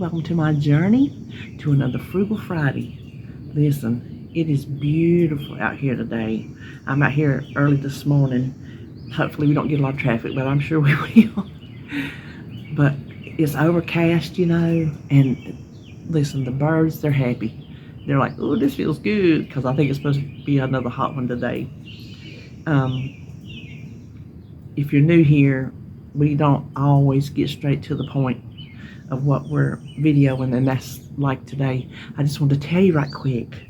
welcome to my journey to another Frugal Friday. Listen, it is beautiful out here today. I'm out here early this morning. Hopefully we don't get a lot of traffic, but I'm sure we will. But it's overcast, and listen, the birds, they're happy. They're like, oh, this feels good, because I think it's supposed to be another hot one today. If you're new here, we don't always get straight to the point of what we're videoing, and that's like today. I just want to tell you right quick.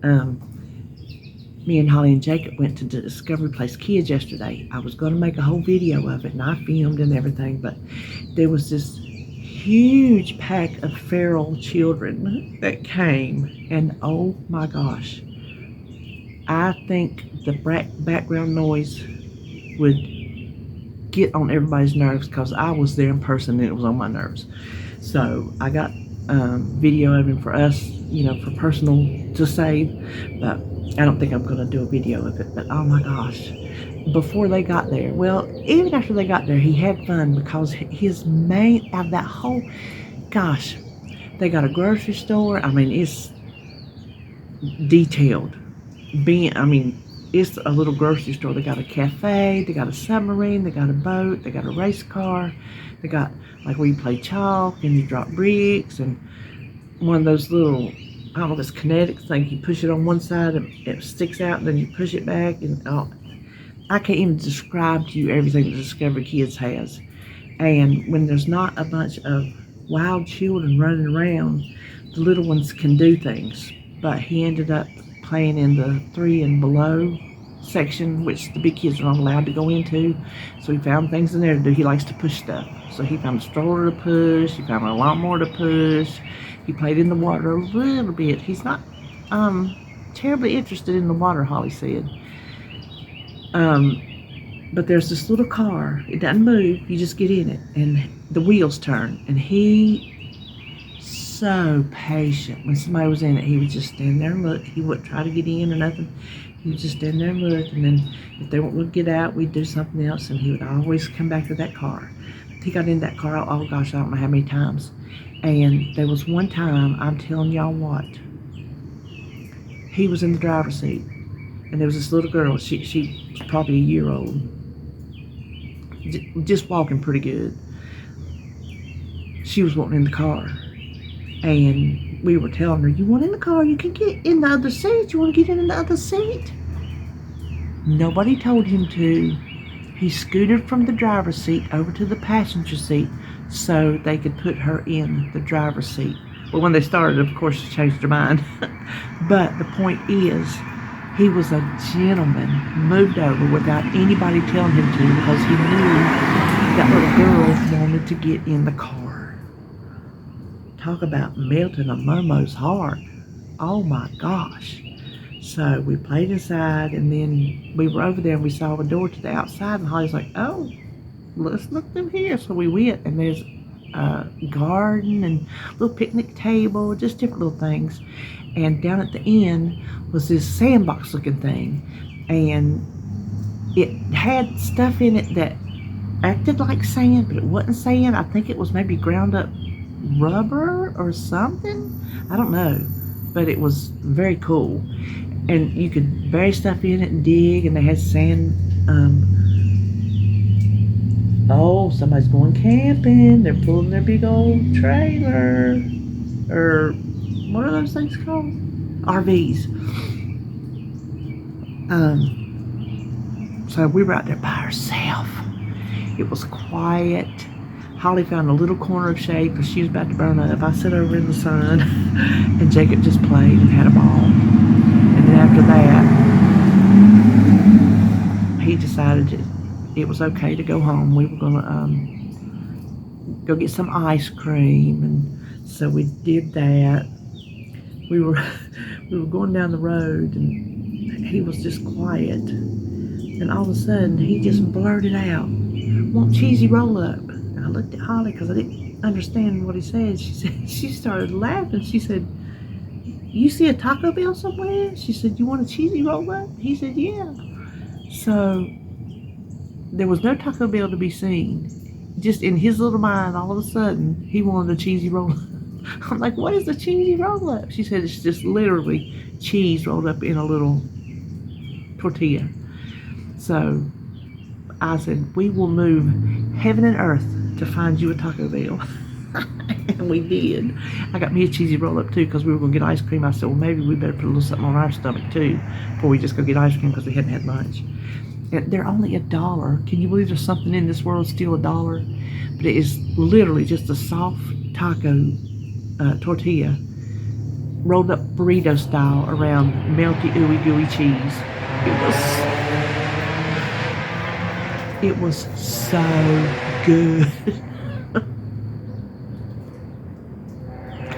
Me and Holly and Jacob went to the Discovery Place Kids yesterday. I was going to make a whole video of it, and I filmed and everything, but there was this huge pack of feral children that came, and oh my gosh, I think the background noise would get on everybody's nerves, because I was there in person and it was on my nerves. So I got video of him for us, for personal to save, but I don't think I'm going to do a video of it. But oh my gosh, before they got there, well, even after they got there, he had fun, because his main, out of that whole, gosh, they got a grocery store. I mean, it's detailed. It's a little grocery store. They got a cafe, they got a submarine, they got a boat, they got a race car, they got like where you play chalk and you drop bricks, and one of those little, I don't know, this kinetic thing, you push it on one side and it sticks out, and then you push it back, and I can't even describe to you everything that Discovery Kids has. And when there's not a bunch of wild children running around, the little ones can do things. But he ended up playing in the 3 and below section, which the big kids are not allowed to go into. So he found things in there to do. He likes to push stuff. So he found a stroller to push. He found a lawnmower to push. He played in the water a little bit. He's not terribly interested in the water, Holly said. But there's this little car. It doesn't move. You just get in it, and the wheels turn. And he, so patient. When somebody was in it, he would just stand there and look. He wouldn't try to get in or nothing. He would just stand there and look, and then if they wouldn't get out, we'd do something else, and he would always come back to that car. He got in that car, oh gosh, I don't know how many times. And there was one time, I'm telling y'all what, he was in the driver's seat, and there was this little girl. She was probably a year old, just walking pretty good. She was wanting in the car. And we were telling her, you want in the car, you can get in the other seat. You want to get in the other seat? Nobody told him to. He scooted from the driver's seat over to the passenger seat so they could put her in the driver's seat. Well, when they started, of course, she changed her mind. But the point is, he was a gentleman, moved over without anybody telling him to, because he knew that little girl wanted to get in the car. Talk about melting a Momo's heart. Oh my gosh. So we played inside, and then we were over there and we saw a door to the outside, and Holly's like, oh, let's look through here. So we went, and there's a garden and a little picnic table, just different little things. And down at the end was this sandbox looking thing, and it had stuff in it that acted like sand, but it wasn't sand. I think it was maybe ground up rubber or something. I don't know, but it was very cool, and you could bury stuff in it and dig, and they had sand. Oh, somebody's going camping. They're pulling their big old trailer, or what are those things called? RVs. So we were out there by ourselves. It was quiet. Holly found a little corner of shade because she was about to burn up. I sat over in the sun, and Jacob just played and had a ball. And then after that, he decided it was okay to go home. We were going to go get some ice cream, and so we did that. We were going down the road, and he was just quiet. And all of a sudden, he just blurted out, "Want cheesy roll-up?" I looked at Holly because I didn't understand what he said. She started laughing. She said, "You see a Taco Bell somewhere?" She said, "You want a cheesy roll-up?" He said, "Yeah." So there was no Taco Bell to be seen. Just in his little mind, all of a sudden, he wanted a cheesy roll-up. I'm like, what is a cheesy roll up? She said it's just literally cheese rolled up in a little tortilla. So I said, we will move heaven and earth to find you a Taco Bell. And we did. I got me a cheesy roll up too because we were going to get ice cream. I said, well, maybe we better put a little something on our stomach too before we just go get ice cream because we hadn't had lunch. And they're only $1. Can you believe there's something in this world still $1? But it is literally just a soft taco tortilla rolled up burrito style around melty, ooey gooey cheese. It was so good.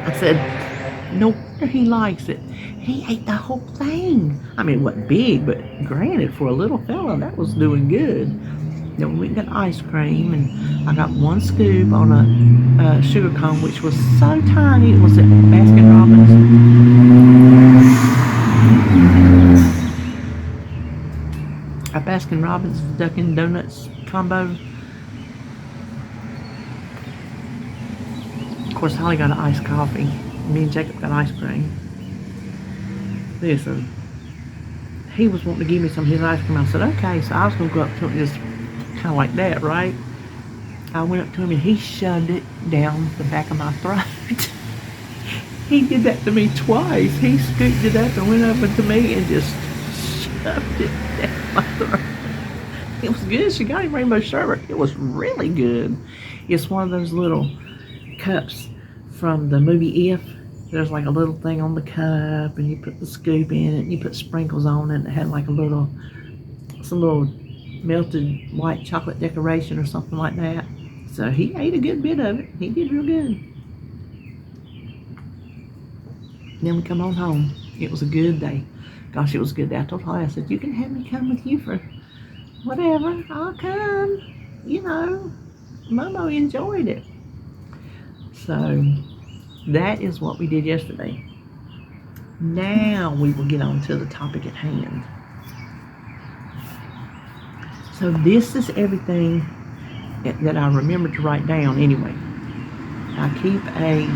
I said, no wonder he likes it. He ate the whole thing. I mean, it wasn't big, but granted, for a little fella, that was doing good. Then we went and got ice cream, and I got one scoop on a sugar cone, which was so tiny. It was at Baskin Robbins. A Baskin Robbins Dunkin' Donuts combo. Of course, Holly got an iced coffee. Me and Jacob got ice cream. Listen, he was wanting to give me some of his ice cream. I said, okay. So I was going to go up to him just kind of like that, right? I went up to him and he shoved it down the back of my throat. He did that to me twice. He scooped it up and went over to me and just shoved it down my throat. It was good. She got him rainbow sherbet. It was really good. It's one of those little cups from the movie If. There's like a little thing on the cup and you put the scoop in it and you put sprinkles on it and it had like some little melted white chocolate decoration or something like that. So he ate a good bit of it. He did real good. Then we come on home. It was a good day. Gosh, it was a good day. I told Holly, I said, you can have me come with you for whatever. I'll come. You know, Momo enjoyed it. So that is what we did yesterday. Now we will get on to the topic at hand. So this is everything that I remember to write down anyway. I keep a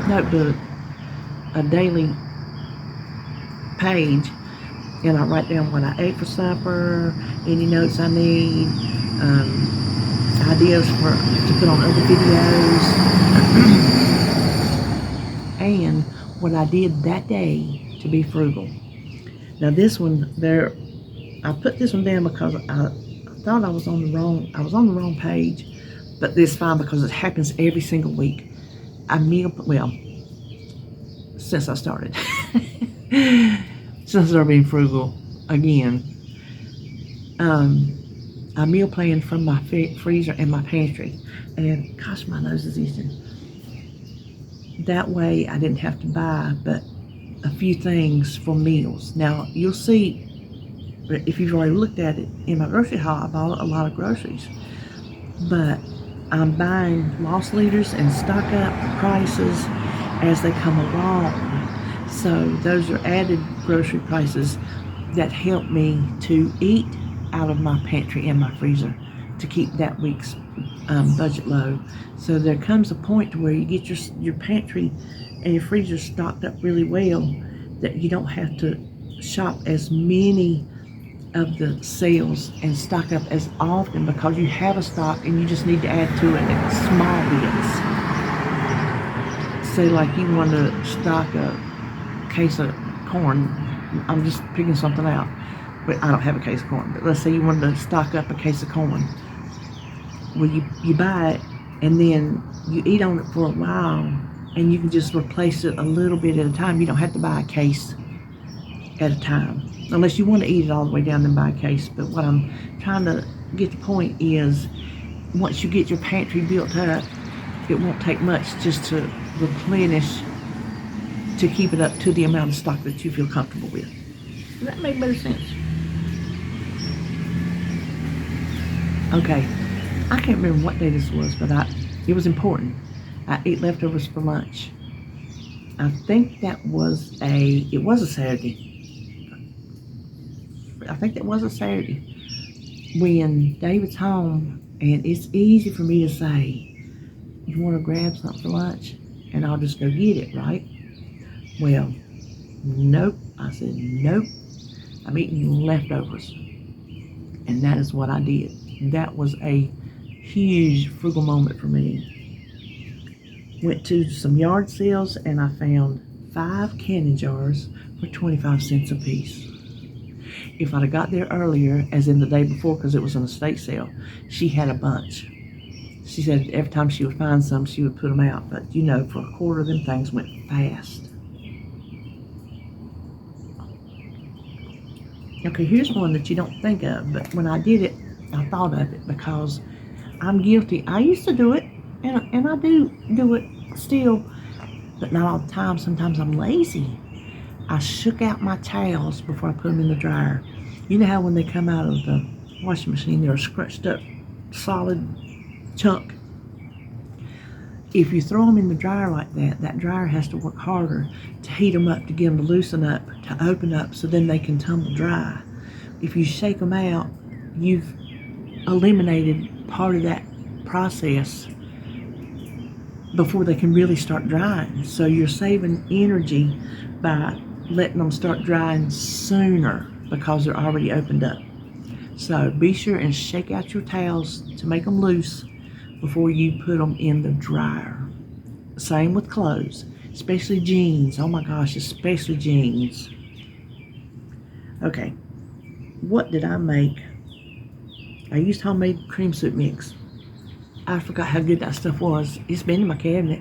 notebook, a daily page, and I write down what I ate for supper, any notes I need, ideas to put on other videos, and what I did that day to be frugal. Now this one there, I put this one down because I thought I was on the wrong page, but this is fine because it happens every single week. Since I started, since I started being frugal again, I meal plan from my freezer and my pantry, and gosh, my nose is itching. That way I didn't have to buy but a few things for meals. Now you'll see, if you've already looked at it, in my grocery haul I bought a lot of groceries, but I'm buying loss leaders and stock up prices as they come along. So those are added grocery prices that help me to eat out of my pantry and my freezer to keep that week's budget low. So there comes a point to where you get your pantry and your freezer stocked up really well that you don't have to shop as many of the sales and stock up as often because you have a stock and you just need to add to it in small bits. Say like you want to stock a case of corn. I'm just picking something out, but I don't have a case of corn. But let's say you wanted to stock up a case of corn. Well, you buy it and then you eat on it for a while and you can just replace it a little bit at a time. You don't have to buy a case at a time unless you want to eat it all the way down and buy a case. But what I'm trying to get the point is, once you get your pantry built up, it won't take much just to replenish to keep it up to the amount of stock that you feel comfortable with. Does that make better sense? Okay, I can't remember what day this was, but it was important. I ate leftovers for lunch. I think it was a Saturday. I think that was a Saturday when David's home, and it's easy for me to say, you want to grab something for lunch? And I'll just go get it, right? Well, nope. I said, nope. I'm eating leftovers. And that is what I did. That was a huge frugal moment for me. Went to some yard sales and I found 5 canning jars for 25 cents a piece. If I'd have got there earlier, as in the day before, because it was an estate sale, she had a bunch. She said every time she would find some, she would put them out. But you know, for a quarter, them things went fast. Okay, here's one that you don't think of, but when I did it, I thought of it because I'm guilty. I used to do it, and I do it still, but not all the time. Sometimes I'm lazy. I shook out my towels before I put them in the dryer. You know how when they come out of the washing machine, they're a scrunched up, solid chunk. If you throw them in the dryer like that, that dryer has to work harder to heat them up, to get them to loosen up, to open up, so then they can tumble dry. If you shake them out, you've eliminated part of that process before they can really start drying. So you're saving energy by letting them start drying sooner because they're already opened up. So be sure and shake out your towels to make them loose before you put them in the dryer. Same with clothes, especially jeans. Oh my gosh, especially jeans. Okay, what did I make? I used homemade cream soup mix. I forgot how good that stuff was. It's been in my cabinet.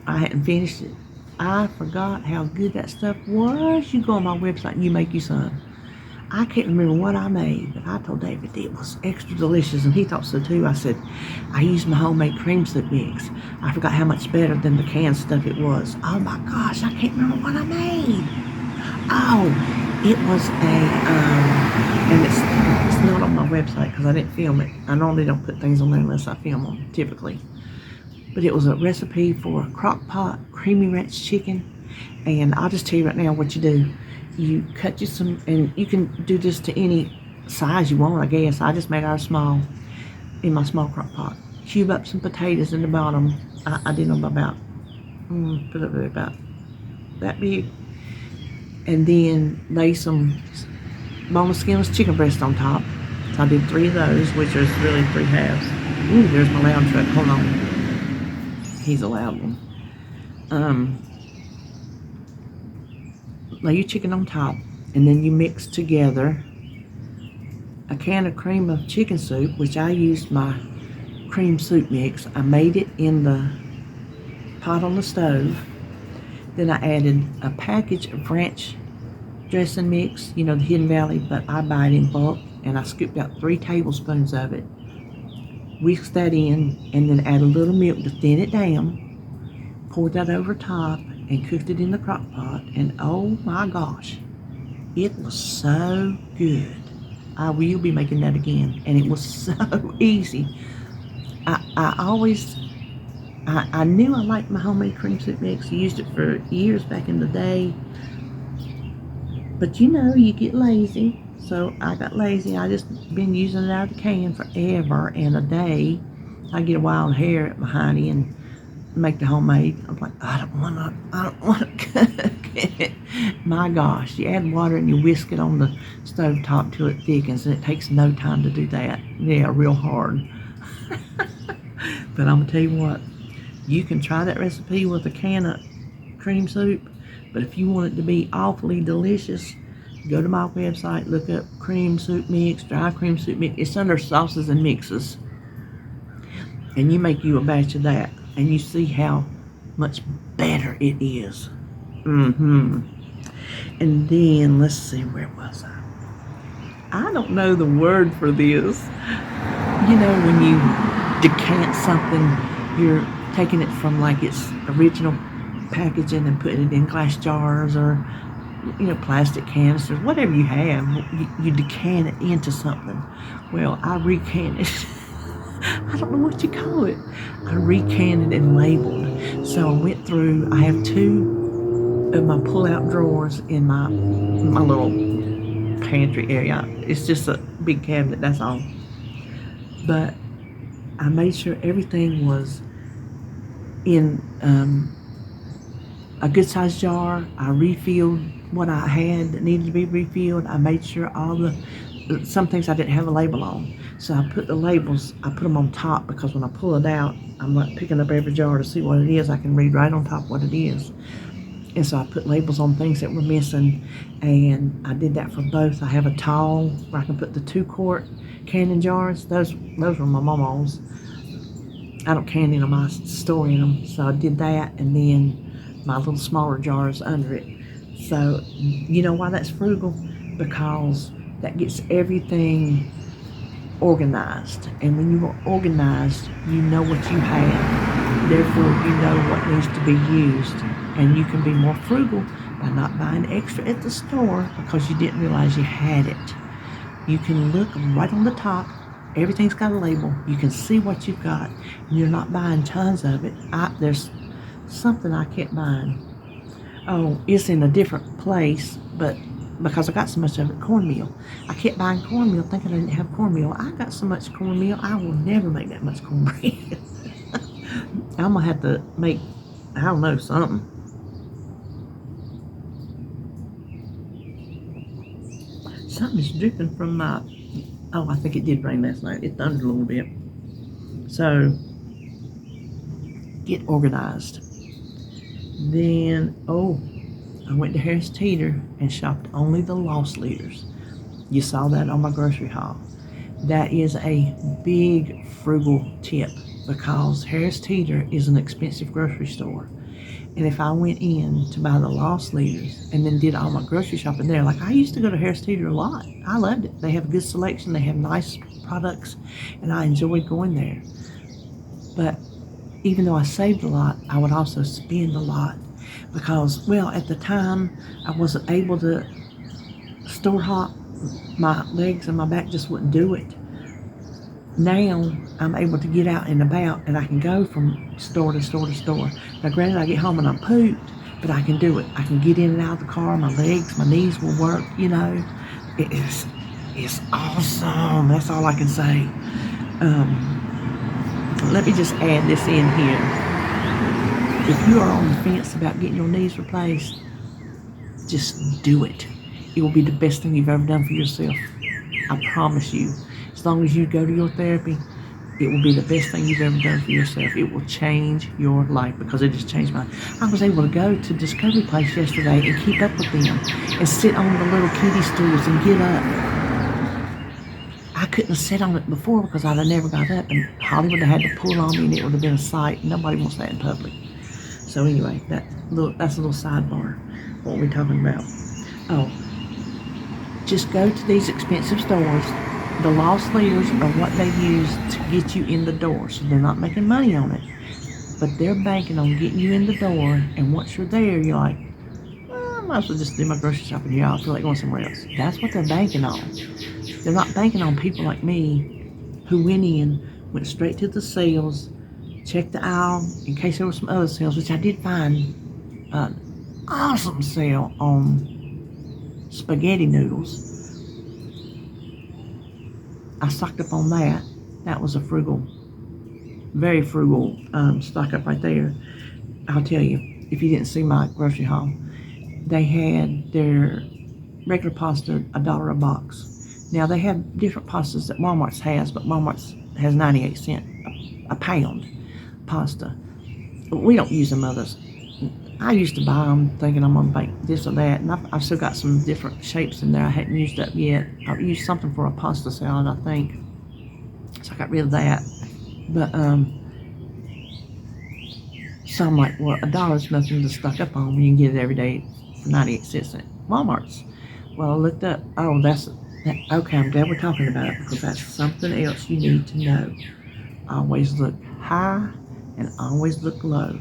I hadn't finished it. I forgot how good that stuff was. You go on my website and you make you some. I can't remember what I made, but I told David it was extra delicious, and he thought so too. I said, I used my homemade cream soup mix. I forgot how much better than the canned stuff it was. Oh my gosh, I can't remember what I made. Oh, it was and it's not on my website because I didn't film it. I normally don't put things on there unless I film them, typically. But it was a recipe for crock pot creamy ranch chicken, and I'll just tell you right now what you do. You cut you some, and you can do this to any size you want, I guess. I just made ours small, in my small crock pot. Cube up some potatoes in the bottom. I did them about, about that big. And then lay some boneless, skinless chicken breast on top. So I did 3 of those, which is really 3 halves. Ooh, there's my loud truck. Hold on. He's a loud one. Lay your chicken on top, and then you mix together a can of cream of chicken soup, which I used my cream soup mix. I made it in the pot on the stove. Then I added a package of ranch dressing mix, you know, the Hidden Valley, but I buy it in bulk, and I scooped out 3 tablespoons of it, whisked that in, and then add a little milk to thin it down, poured that over top, and cooked it in the crock pot, and oh my gosh, it was so good. I will be making that again, and it was so easy. I knew I liked my homemade cream soup mix. I used it for years back in the day, but you know, you get lazy, so I got lazy. I just been using it out of the can forever and a day. I get a wild hair at my hiney and make the homemade. I'm like, I don't want to cook it. My gosh, you add water and you whisk it on the stove top till it thickens, and it takes no time to do that. Yeah, real hard. But I'm gonna tell you what, you can try that recipe with a can of cream soup, but if you want it to be awfully delicious, go to my website, look up cream soup mix, dry cream soup mix. It's under sauces and mixes, and you make you a batch of that, and you see how much better it is. And then, let's see, where was I? I don't know the word for this. You know, when you decant something, you're taking it from like its original packaging and putting it in glass jars or, you know, plastic canisters, whatever you have, you decant it into something. Well, I recanted. I don't know what you call it. I recanted and labeled. So I went through, I have 2 of my pull-out drawers in my little pantry area. It's just a big cabinet, that's all. But I made sure everything was in a good sized jar. I refilled what I had that needed to be refilled. I made sure some things I didn't have a label on. So I put the labels, I put them on top because when I pull it out, I'm not picking up every jar to see what it is. I can read right on top what it is. And so I put labels on things that were missing, and I did that for both. I have a tall where I can put the 2-quart canning jars. Those were my mama's. I don't can in them, I store in them. So I did that, and then my little smaller jars under it. So you know why that's frugal? Because that gets everything organized. And when you are organized, you know what you have. Therefore, you know what needs to be used. And you can be more frugal by not buying extra at the store because you didn't realize you had it. You can look right on the top. Everything's got a label. You can see what you've got. And you're not buying tons of it. There's something I kept buying. Oh, it's in a different place, but because I got so much of it, cornmeal. I kept buying cornmeal thinking I didn't have cornmeal. I got so much cornmeal, I will never make that much cornbread. I'm going to have to make, I don't know, something. Something's dripping from my, oh, I think it did rain last night. It thundered a little bit. So, get organized. Then, I went to Harris Teeter and shopped only the loss leaders. You saw that on my grocery haul. That is a big frugal tip because Harris Teeter is an expensive grocery store. And if I went in to buy the loss leaders and then did all my grocery shopping there, like I used to go to Harris Teeter a lot. I loved it. They have a good selection. They have nice products, and I enjoyed going there. But even though I saved a lot, I would also spend a lot because, well, at the time, I wasn't able to store hop. My legs and my back just wouldn't do it. Now I'm able to get out and about, and I can go from store to store to store. Now, granted, I get home and I'm pooped, but I can do it. I can get in and out of the car. My legs, my knees will work. It's awesome. That's all I can say. Let me just add this in here. If you are on the fence about getting your knees replaced, just do it. It will be the best thing you've ever done for yourself. I promise you. As long as you go to your therapy, it will be the best thing you've ever done for yourself. It will change your life because it just changed mine. I was able to go to Discovery Place yesterday and keep up with them and sit on the little kiddie stools and get up. I couldn't have sat on it before because I'd have never got up, and Holly would have had to pull on me and it would have been a sight. Nobody wants that in public. So anyway, that's a little sidebar. What are we talking about? Oh, just go to these expensive stores. The loss leaders are what they use to get you in the door. So they're not making money on it, but they're banking on getting you in the door. And once you're there, you're like, well, I might as well just do my grocery shopping here. I feel like going somewhere else. That's what they're banking on. They're not banking on people like me who went straight to the sales, checked the aisle in case there were some other sales, which I did find an awesome sale on spaghetti noodles. I stocked up on that. That was a very frugal stock up right there. I'll tell you, if you didn't see my grocery haul, they had their regular pasta $1 a box. Now they have different pastas that Walmart's has, but Walmart's has 98 cents a pound pasta. We don't use them others. I used to buy them thinking I'm going to bake this or that, and I've still got some different shapes in there I hadn't used up yet. I've used something for a pasta salad, I think. So I got rid of that. But, so I'm like, well, $1's nothing to stock up on when you can get it every day for 98 cents at Walmart's. Well, I looked up, okay, I'm glad we're talking about it because that's something else you need to know. Always look high and always look low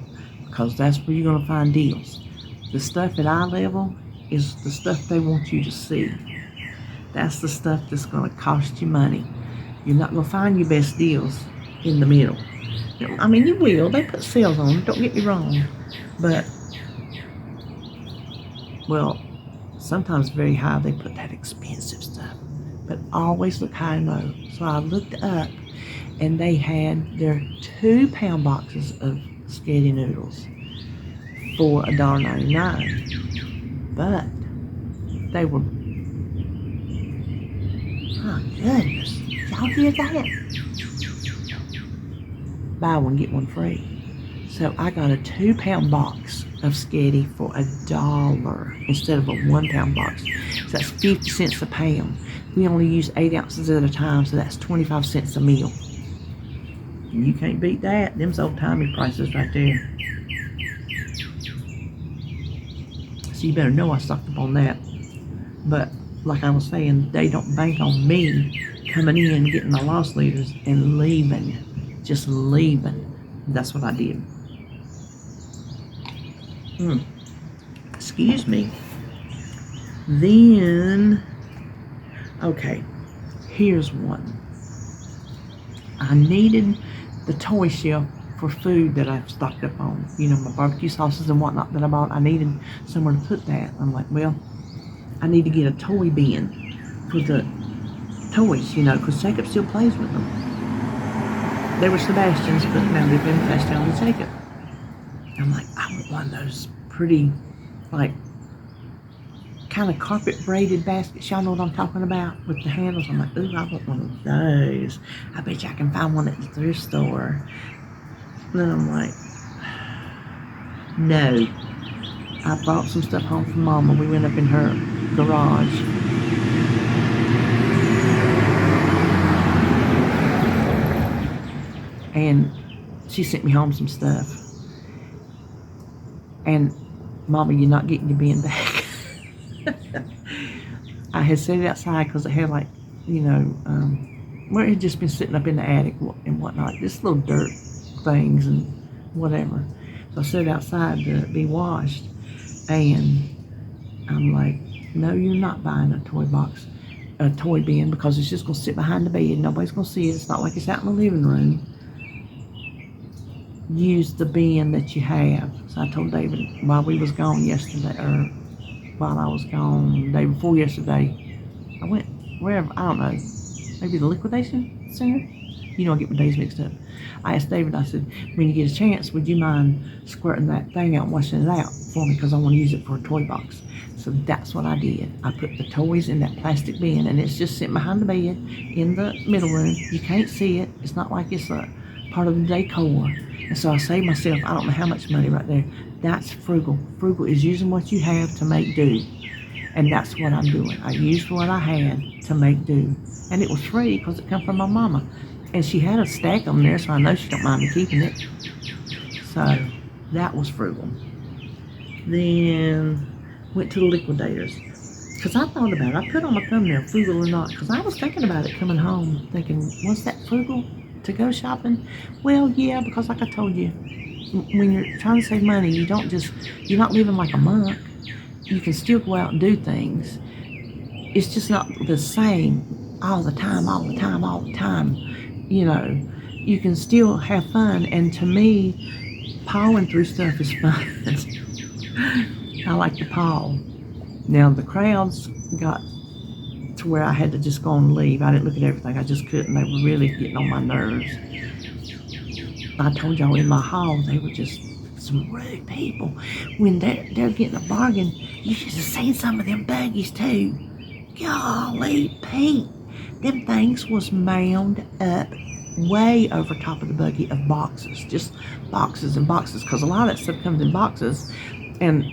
because that's where you're going to find deals. The stuff at eye level is the stuff they want you to see. That's the stuff that's going to cost you money. You're not going to find your best deals in the middle. I mean, you will. They put sales on, don't get me wrong. But, well, sometimes very high, they put that expensive stuff. But always look high and low. So I looked up, and they had their 2-pound boxes of spaghetti noodles for $1.99. But they were, oh goodness, y'all hear that? Buy one, get one free. So I got a 2-pound box of spaghetti for $1 instead of a 1-pound box. So that's 50 cents a pound. We only use 8 ounces at a time, so that's 25 cents a meal. You can't beat that. Them's old-timey prices right there. So you better know I stocked up on that. But like I was saying, they don't bank on me coming in, getting my loss leaders, and leaving. Just leaving. That's what I did. Excuse me. Then, okay, here's one. I needed the toy shelf for food that I've stocked up on. You know, my barbecue sauces and whatnot that I bought. I needed somewhere to put that. I'm like, well, I need to get a toy bin for the toys, you know, because Jacob still plays with them. They were Sebastian's, but now they've been passed down to Jacob. I'm like, I want one of those pretty, like, kind of carpet braided baskets. Y'all know what I'm talking about with the handles. I'm like, ooh, I want one of those. I bet you I can find one at the thrift store. And then I'm like, no. I brought some stuff home from Mama. We went up in her garage. And she sent me home some stuff. And Mama, you're not getting your bin back. I had set it outside because it had, like, you know, where it had just been sitting up in the attic and whatnot, just little dirt things and whatever. So I set it outside to be washed, and I'm like, no, you're not buying a toy bin, because it's just gonna sit behind the bed. Nobody's gonna see it. It's not like it's out in the living room. Use the bin that you have. So I told David while we was gone yesterday, or while I was gone the day before yesterday, I went wherever, I don't know, maybe the liquidation center? You know, I get my days mixed up. I asked David, I said, when you get a chance, would you mind squirting that thing out and washing it out for me, because I want to use it for a toy box. So that's what I did. I put the toys in that plastic bin, and it's just sitting behind the bed in the middle room. You can't see it. It's not like it's a part of the decor. And so I saved myself, I don't know how much money right there. That's frugal. Frugal is using what you have to make do. And that's what I'm doing. I used what I had to make do. And it was free because it come from my mama. And she had a stack of them there, so I know she don't mind me keeping it. So that was frugal. Then went to the liquidators. Because I thought about it. I put on my thumbnail, frugal or not, because I was thinking about it coming home, thinking, was that frugal to go shopping? Well, yeah, because like I told you, when you're trying to save money, you're not living like a monk. You can still go out and do things. It's just not the same all the time. You know, you can still have fun, and to me, pawing through stuff is fun. I like to paw. Now, the crowds got to where I had to just go and leave. I didn't look at everything. I just couldn't. They were really getting on my nerves. I told y'all in my haul, they were just some rude people. When they're getting a bargain, you should have seen some of them buggies too. Golly, Pete. Them things was mound up way over top of the buggy of boxes. Just boxes and boxes, because a lot of that stuff comes in boxes. And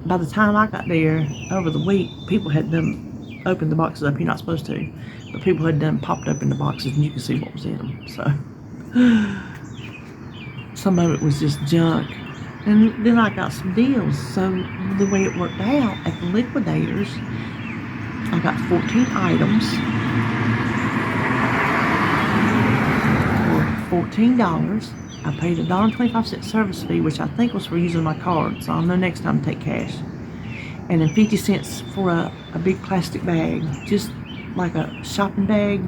by the time I got there over the week, people had done opened the boxes up. You're not supposed to, but people had done popped open the boxes, and you could see what was in them. So some of it was just junk. And then I got some deals. So the way it worked out at the liquidators, I got 14 items for $14. I paid $1.25 service fee, which I think was for using my card, so I'll know next time to take cash. And then 50 cents for a big plastic bag, just like a shopping bag,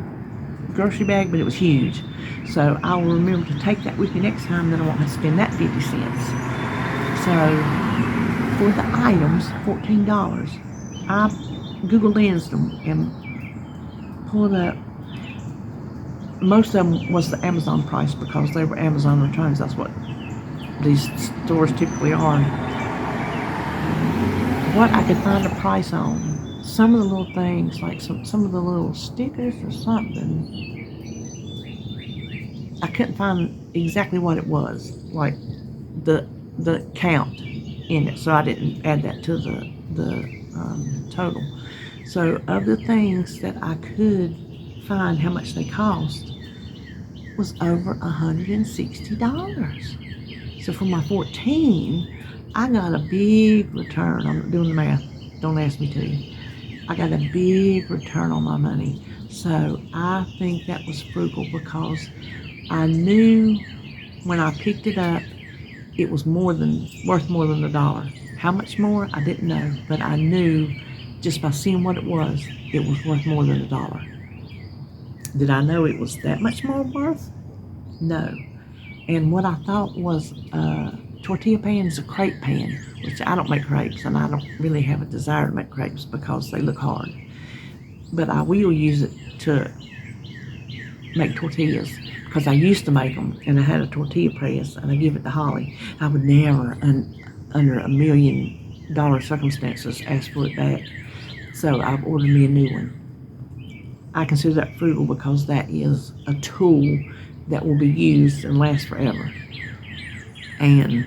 grocery bag, but it was huge. So I will remember to take that with me next time, then I won't have to spend that 50 cents. So for the items, $14, I Google Lensed them and pulled up. Most of them was the Amazon price because they were Amazon returns. That's what these stores typically are, what I could find a price on. Some of the little things, like some of the little stickers or something, I couldn't find exactly what it was, like the count in it, so I didn't add that to the total. So of the things that I could find how much they cost was over $160. So for my 14, I got a big return. I'm doing the math. Don't ask me to. I got a big return on my money. So I think that was frugal because I knew when I picked it up, it was worth more than the dollar. How much more? I didn't know, but I knew just by seeing what it was worth more than a dollar. Did I know it was that much more worth? No. And what I thought was tortilla pan is a crepe pan, which I don't make crepes, and I don't really have a desire to make crepes because they look hard. But I will use it to make tortillas because I used to make them, and I had a tortilla press, and I give it to Holly. I would never, under $1,000,000 circumstances, ask for it back. So I've ordered me a new one. I consider that frugal because that is a tool that will be used and last forever. And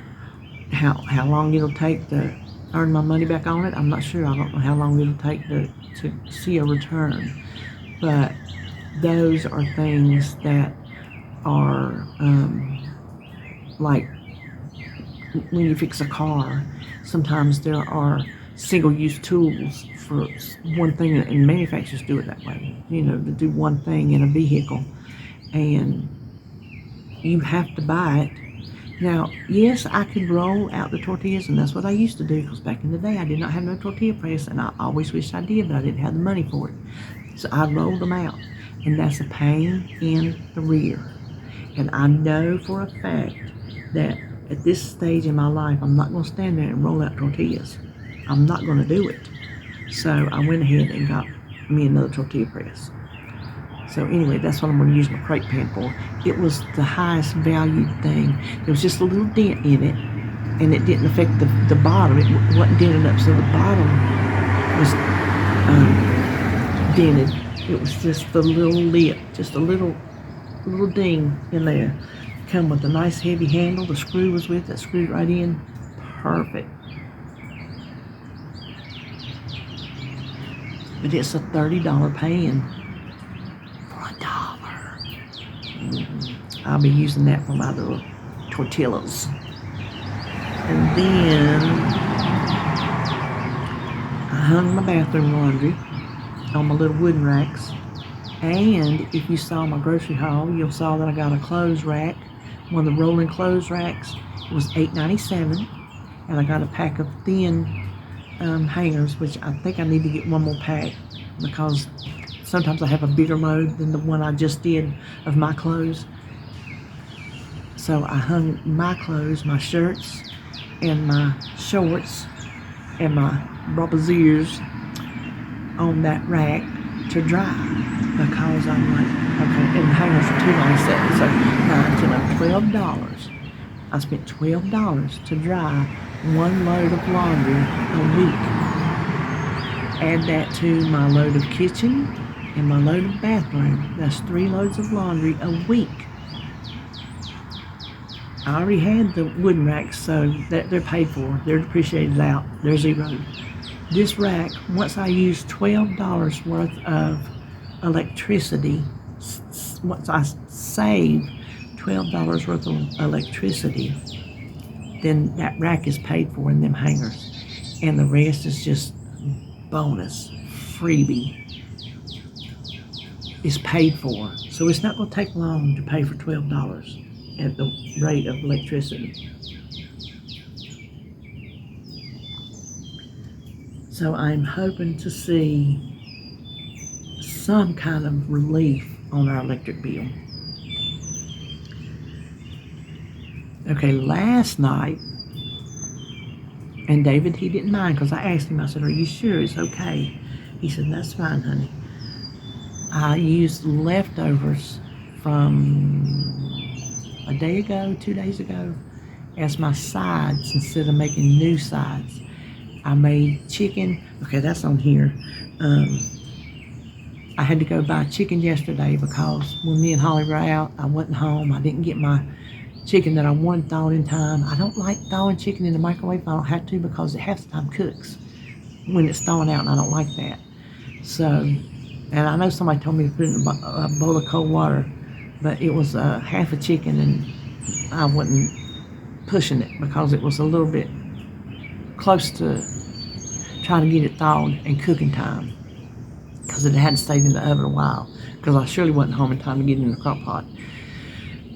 how long it'll take to earn my money back on it, I'm not sure. I don't know how long it'll take to see a return. But those are things that are like when you fix a car, sometimes there are single-use tools for one thing, and manufacturers do it that way, to do one thing in a vehicle, and you have to buy it. Now, yes, I could roll out the tortillas, and that's what I used to do, because back in the day I did not have no tortilla press, and I always wished I did, but I didn't have the money for it. So I rolled them out, and that's a pain in the rear. And I know for a fact that at this stage in my life, I'm not going to stand there and roll out tortillas. I'm not going to do it. So I went ahead and got me another tortilla press. So anyway, that's what I'm going to use my crepe pan for. It was the highest valued thing. There was just a little dent in it, and it didn't affect the bottom. It wasn't dented up, so the bottom was dented. It was just the little lip, just a little ding in there. Come with a nice heavy handle. The screw was with it, screwed right in. Perfect. But it's a $30 pan for $1. I'll be using that for my little tortillas. And then I hung my bathroom laundry on my little wooden racks. And if you saw my grocery haul, you'll saw that I got a clothes rack, one of the rolling clothes racks. It was $8.97, and I got a pack of thin hangers, which I think I need to get one more pack because sometimes I have a bigger load than the one I just did of my clothes. So I hung my clothes, my shirts, and my shorts, and my brassiers on that rack to dry because I'm like, okay, and the hangers were $2.97, so 9, 10, $12. I spent $12 to dry one load of laundry a week. Add that to my load of kitchen and my load of bathroom. That's 3 loads of laundry a week. I already had the wooden racks, so they're paid for. They're depreciated out. They're zero. This rack, once I used $12 worth of electricity, once I saved $12 worth of electricity, then that rack is paid for in them hangers. And the rest is just bonus, freebie. It's paid for. So it's not going to take long to pay for $12 at the rate of electricity. So I'm hoping to see some kind of relief on our electric bill. Okay, last night, and David, he didn't mind because I asked him, I said, are you sure it's okay? He said, that's fine, honey. I used leftovers from a day ago, 2 days ago, as my sides instead of making new sides. I made chicken. Okay, that's on here. Um, I had to go buy chicken yesterday because when me and Holly were out, I wasn't home. I didn't get my chicken that I wanted thawed in time. I don't like thawing chicken in the microwave if I don't have to because it half the time cooks when it's thawing out, and I don't like that. So, and I know somebody told me to put it in a bowl of cold water, but it was half a chicken, and I wasn't pushing it because it was a little bit close to trying to get it thawed and cooking time because it hadn't stayed in the oven a while because I surely wasn't home in time to get it in the crock pot.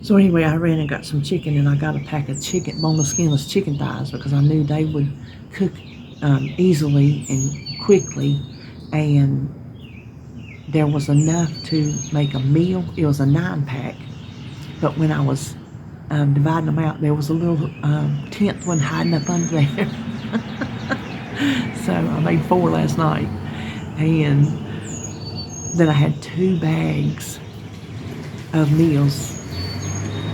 So anyway, I ran and got some chicken, and I got a pack of chicken, boneless, skinless chicken thighs because I knew they would cook easily and quickly, and there was enough to make a meal. It was a 9-pack, but when I was dividing them out, there was a little 10th one hiding up under there. So I made 4 last night, and then I had 2 bags of meals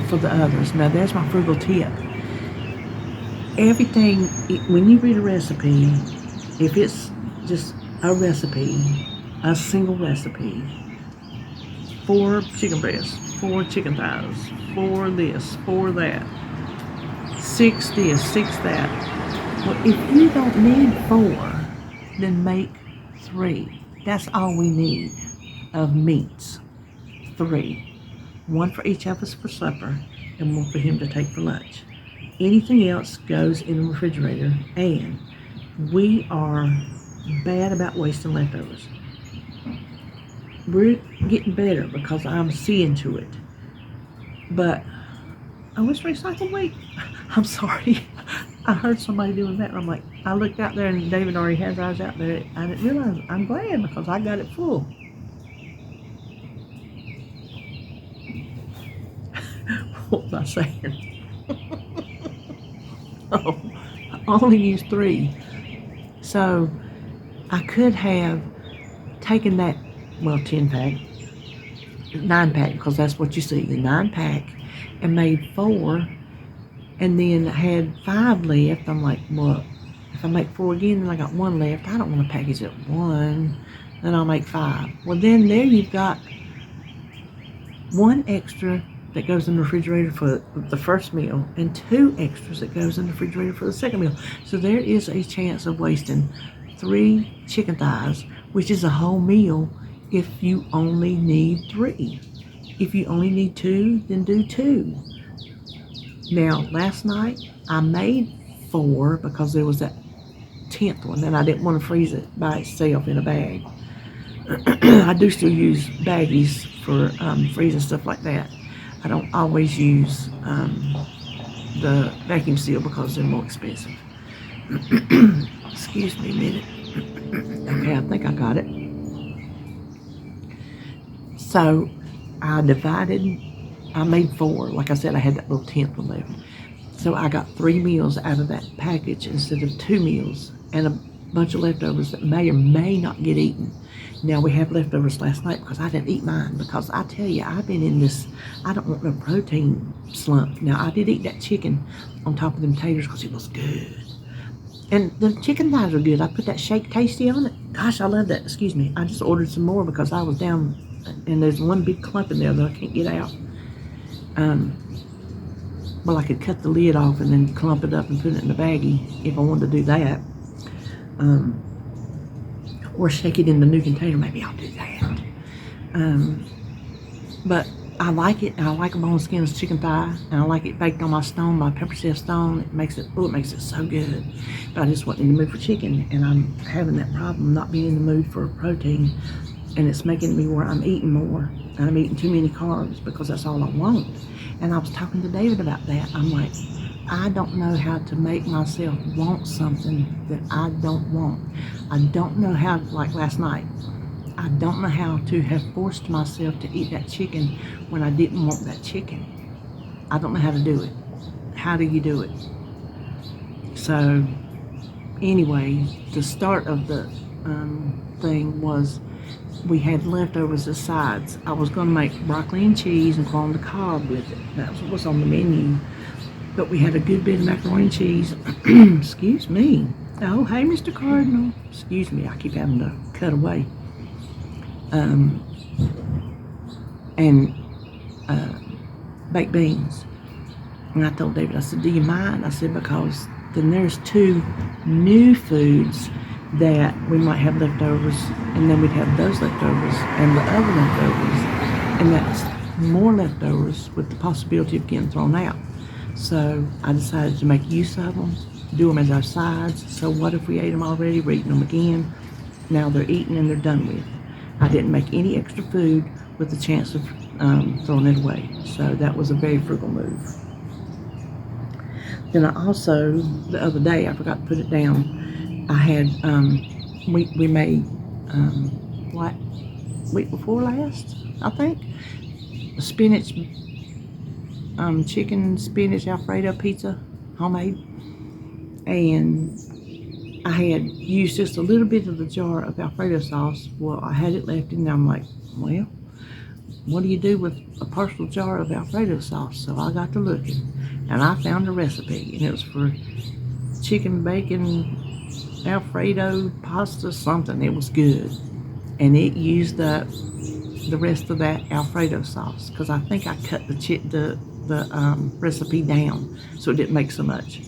for the others. Now there's my frugal tip. Everything, when you read a recipe, if it's just a recipe, a single recipe, 4 chicken breasts, 4 chicken thighs, 4 this, 4 that, 6 this, 6 that. Well, if you don't need 4, then make 3. That's all we need of meats. 3. 1 for each of us for supper and 1 for him to take for lunch. Anything else goes in the refrigerator, and we are bad about wasting leftovers. We're getting better because I'm seeing to it. But oh, it's recycle week. I'm sorry. I heard somebody doing that, and I'm like, I looked out there, and David already has ours out there. I didn't realize. I'm glad because I got it full. What was I saying? Oh, I only used 3. So I could have taken that, 10-pack, 9-pack, because that's what you see, the 9-pack, and made 4, and then had 5 left. I'm like, well, if I make 4 again, then I got 1 left. I don't want to package it 1, then I'll make 5. Well, then there you've got 1 extra that goes in the refrigerator for the first meal, and 2 extras that goes in the refrigerator for the second meal. So there is a chance of wasting 3 chicken thighs, which is a whole meal if you only need 3. If you only need 2, then do 2. Now, last night I made 4 because there was that 10th one, and I didn't want to freeze it by itself in a bag. I do still use baggies for freezing stuff like that. I don't always use the vacuum seal because they're more expensive. Excuse me a minute. Okay, I think I got it. So I made 4. Like I said, I had that little 10th one left. So I got 3 meals out of that package instead of 2 meals, and a bunch of leftovers that may or may not get eaten. Now we have leftovers last night because I didn't eat mine, because I tell you, I've been in this, I don't want no protein slump. Now I did eat that chicken on top of them taters because it was good. And the chicken thighs are good. I put that Shake Tasty on it. Gosh, I love that. Excuse me. I just ordered some more because I was down, and there's one big clump in there that I can't get out. Well, I could cut the lid off and then clump it up and put it in the baggie if I wanted to do that. Or shake it in the new container. Maybe I'll do that. But I like it, and I like a boneless skinless chicken thigh, and I like it baked on my pepper chef stone. It makes it so good. But I just wasn't in the mood for chicken, and I'm having that problem, not being in the mood for protein, and it's making me where I'm eating more, and I'm eating too many carbs because that's all I want. And I was talking to David about that. I'm like, I don't know how to make myself want something that I don't want. I don't know how, like last night, I don't know how to have forced myself to eat that chicken when I didn't want that chicken. I don't know how to do it. How do you do it? So anyway, the start of the thing was we had leftovers as sides. I was going to make broccoli and cheese and corn on the cob with it. That's what was on the menu. But we had a good bit of macaroni and cheese. Excuse me. Oh, hey, Mr. Cardinal. Excuse me, I keep having to cut away. And baked beans. And I told David, I said, do you mind? I said, because then there's 2 new foods that we might have leftovers, and then we'd have those leftovers and the other leftovers, and that's more leftovers with the possibility of getting thrown out. So I decided to make use of them, do them as our sides. So what if we ate them already, we're eating them again? Now they're eaten and they're done with. I didn't make any extra food with the chance of throwing it away. So that was a very frugal move. Then I also, the other day, I forgot to put it down, I had, we made, what, week before last, I think, a spinach, chicken spinach Alfredo pizza, homemade, and I had used just a little bit of the jar of Alfredo sauce. Well, I had it left in there. I'm like, well, what do you do with a partial jar of Alfredo sauce? So I got to looking, and I found a recipe, and it was for chicken bacon Alfredo pasta something. It was good, and it used up the rest of that Alfredo sauce, because I think I cut the recipe down so it didn't make so much.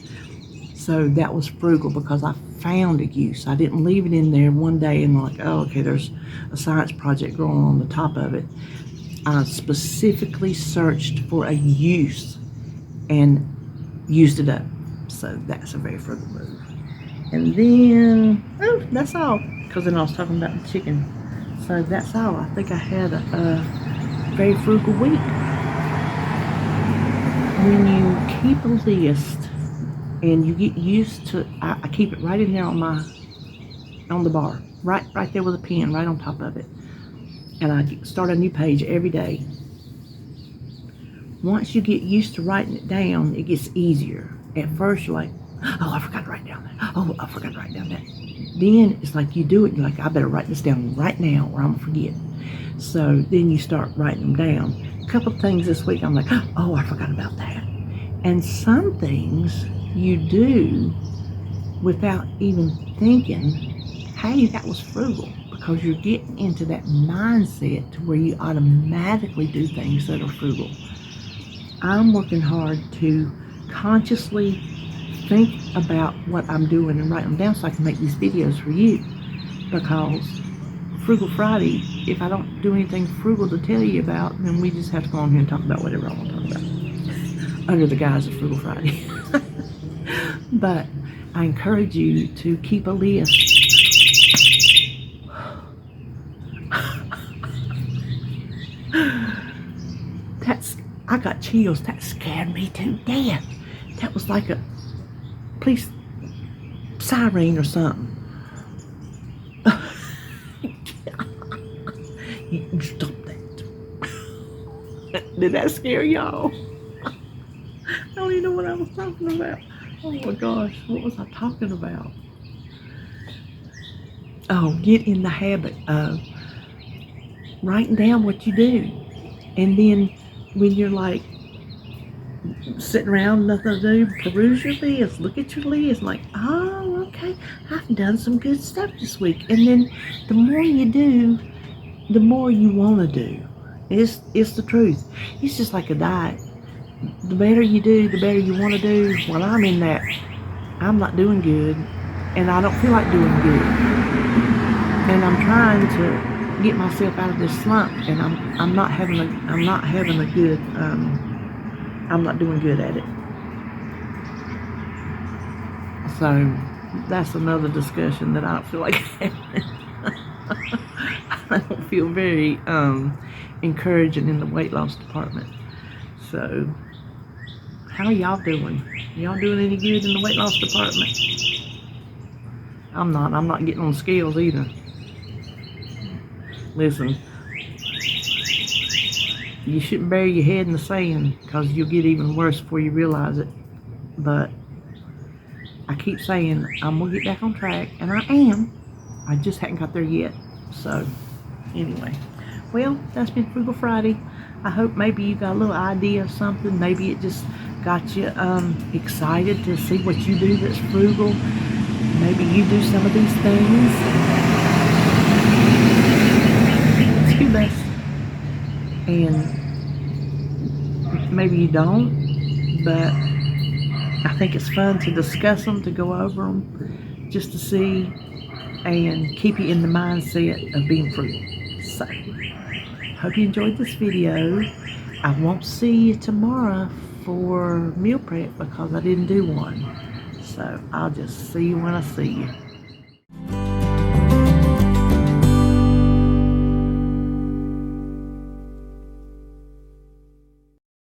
So that was frugal because I found a use. I didn't leave it in there one day and like, oh, okay, there's a science project growing on the top of it. I specifically searched for a use and used it up. So that's a very frugal move. And then, oh, that's all. Because then I was talking about the chicken. So that's all. I think I had a very frugal week. When you keep a list and you get used to, I keep it right in there on the bar, right there with a pen, right on top of it. And I start a new page every day. Once you get used to writing it down, it gets easier. At first, you're like, oh, I forgot to write down that. Oh, I forgot to write down that. Then it's like you do it, you're like, I better write this down right now or I'm gonna forget. So then you start writing them down. A couple of things this week, I'm like, oh, I forgot about that. And some things you do without even thinking, hey, that was frugal, because you're getting into that mindset to where you automatically do things that are frugal. I'm working hard to consciously think about what I'm doing and write them down so I can make these videos for you, because Frugal Friday, if I don't do anything frugal to tell you about, then we just have to go on here and talk about whatever I want to talk about under the guise of Frugal Friday. But I encourage you to keep a list. I got chills. That scared me to death. That was like a police siren or something. You stop that. Did that scare y'all? I don't even know what I was talking about. Oh my gosh, what was I talking about? Oh, get in the habit of writing down what you do. And then when you're like sitting around, nothing to do, peruse your list, look at your list, like, oh, okay, I've done some good stuff this week. And then the more you do, the more you want to do. It's the truth. It's just like a diet. The better you do, the better you want to do. When I'm in that, I'm not doing good, and I don't feel like doing good. And I'm trying to get myself out of this slump, and I'm not doing good at it. So that's another discussion that I don't feel like having. I don't feel very encouraging in the weight loss department. So how are y'all doing? Y'all doing any good in the weight loss department? I'm not getting on scales either. Listen, you shouldn't bury your head in the sand, because you'll get even worse before you realize it. But I keep saying I'm gonna get back on track, and I am. I just haven't got there yet. So anyway, well, that's been Frugal Friday. I hope maybe you got a little idea of something. Maybe it just got you excited to see what you do that's frugal. Maybe you do some of these things. Excuse us. And maybe you don't, but I think it's fun to discuss them, to go over them, just to see and keep you in the mindset of being frugal. So, hope you enjoyed this video. I won't see you tomorrow for meal prep because I didn't do one. So, I'll just see you when I see you.